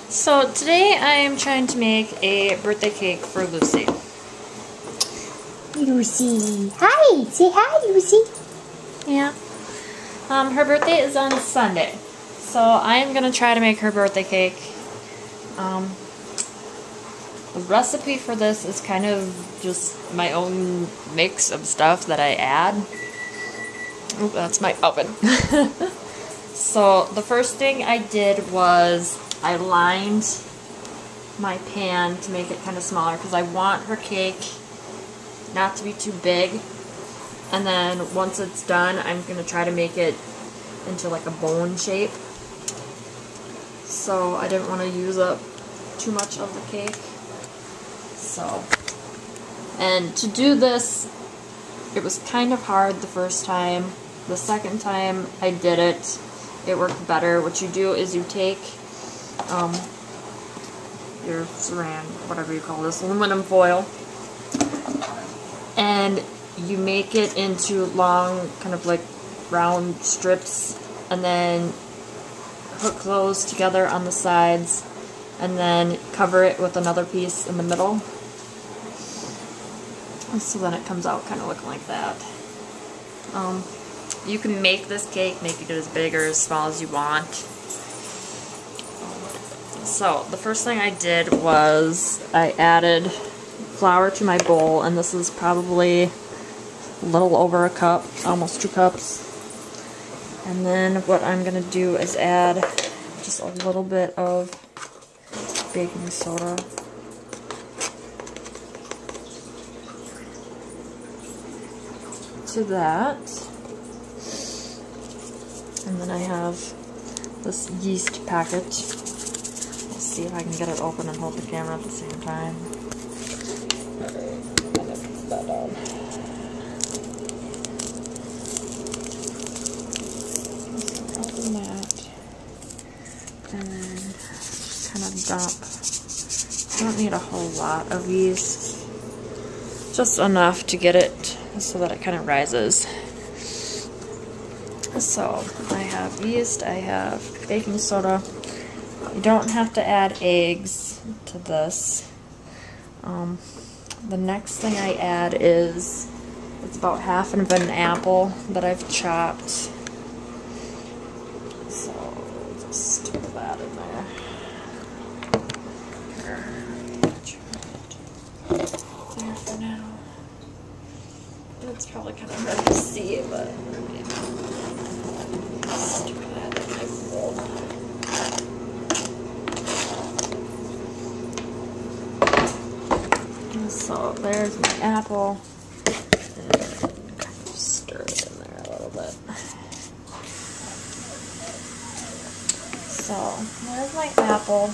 So today I am trying to make a birthday cake for Lucy. Lucy. Hi. Say hi, Lucy. Yeah. Her birthday is on Sunday. So I am going to try to make her birthday cake. The recipe for this is kind of just my own mix of stuff that I add. Oh, that's my oven. So the first thing I did was I lined my pan to make it kind of smaller because I want her cake not to be too big. And then once it's done, I'm going to try to make it into like a bone shape. So I didn't want to use up too much of the cake. So, and to do this, it was kind of hard the first time. The second time I did it, it worked better. What you do is you take your saran, whatever you call this, aluminum foil, and you make it into long, kind of like round strips, and then hook those together on the sides, and then cover it with another piece in the middle. So then it comes out kind of looking like that. You can make this cake, make it as big or as small as you want. So the first thing I did was I added flour to my bowl, and this is probably a little over a cup, almost 2 cups. And then what I'm going to do is add just a little bit of baking soda. To that. And then I have this yeast packet. Let's see if I can get it open and hold the camera at the same time. Alright, I'm gonna put that down. Open that. And then just kind of dump. I don't need a whole lot of yeast. Just enough to get it so that it kind of rises. So I have yeast, I have baking soda. You don't have to add eggs to this. The next thing I add is, it's about half of an apple that I've chopped. So just put that in there. There for now. It's probably kind of hard to see, but stick that in my bowl. So there's my apple. And kind of stir it in there a little bit. So there's my apple.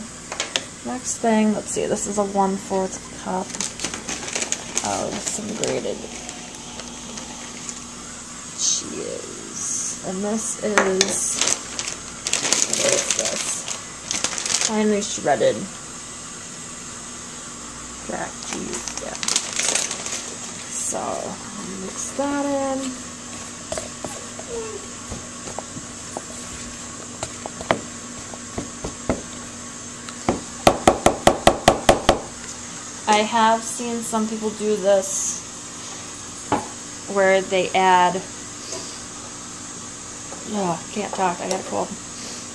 Next thing, let's see, this is a 1/4 cup of some grated cheese. And this is, what is this? Finely shredded jack cheese, yeah. So, mix that in. I have seen some people do this where they add, oh, can't talk, I got a cold.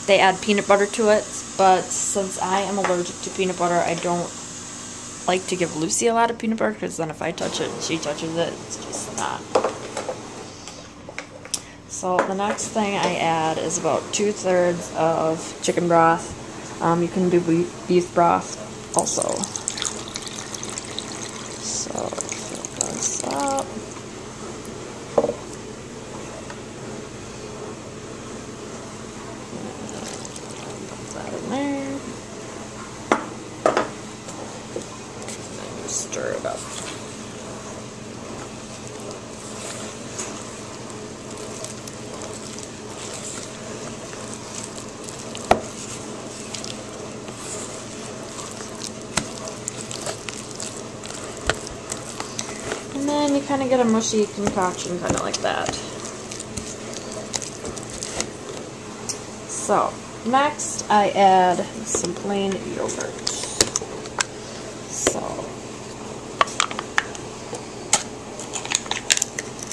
They add peanut butter to it, but since I am allergic to peanut butter, I don't like to give Lucy a lot of peanut butter, because then if I touch it and she touches it, it's just not. So the next thing I add is about 2/3 of chicken broth. You can do beef broth also. So fill this up. Put that in there. And then stir it up. And then you kind of get a mushy concoction, kind of like that. So, next I add some plain yogurt. So,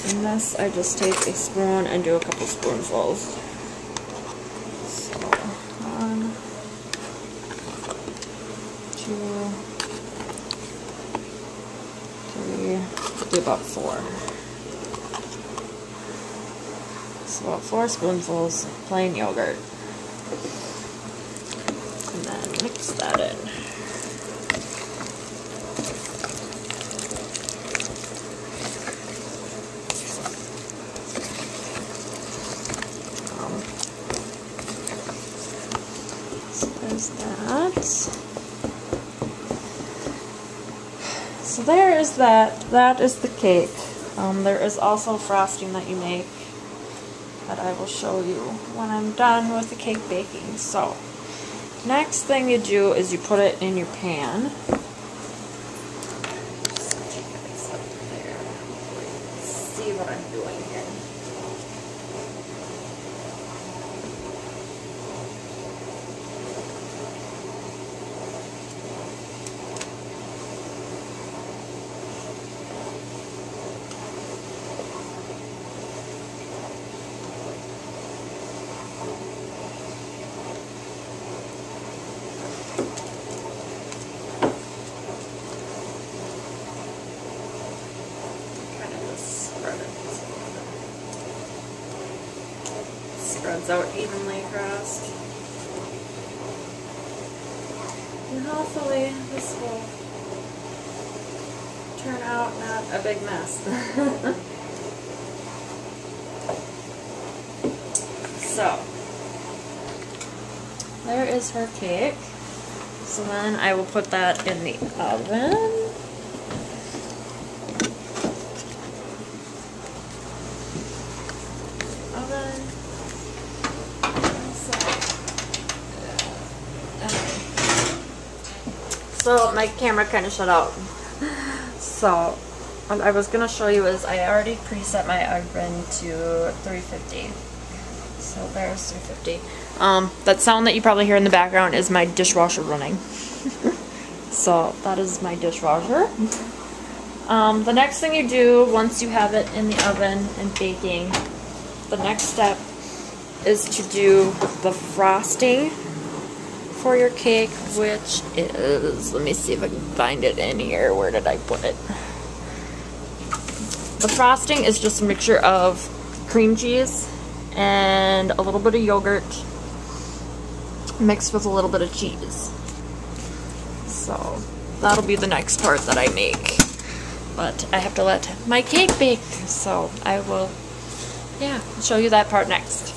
in this I just take a spoon and do a couple spoonfuls. So, 1, 2, 3, do about 4. So about 4 spoonfuls of plain yogurt. And then mix that in. So there's that. So there is that. That is the cake. There is also frosting that you make that I will show you when I'm done with the cake baking. So, next thing you do is you put it in your pan. See what I'm doing here. Spreads out evenly across. And hopefully this will turn out not a big mess. So, there is her cake. So then I will put that in the oven. So my camera kind of shut out. So what I was gonna show you is I already preset my oven to 350. So there's 350. That sound that you probably hear in the background is my dishwasher running. So that is my dishwasher. The next thing you do once you have it in the oven and baking, the next step is to do the frosting for your cake, which is, let me see if I can find it in here. Where did I put it? The frosting is just a mixture of cream cheese and a little bit of yogurt mixed with a little bit of cheese. So that'll be the next part that I make. But I have to let my cake bake, so I will, yeah, show you that part next.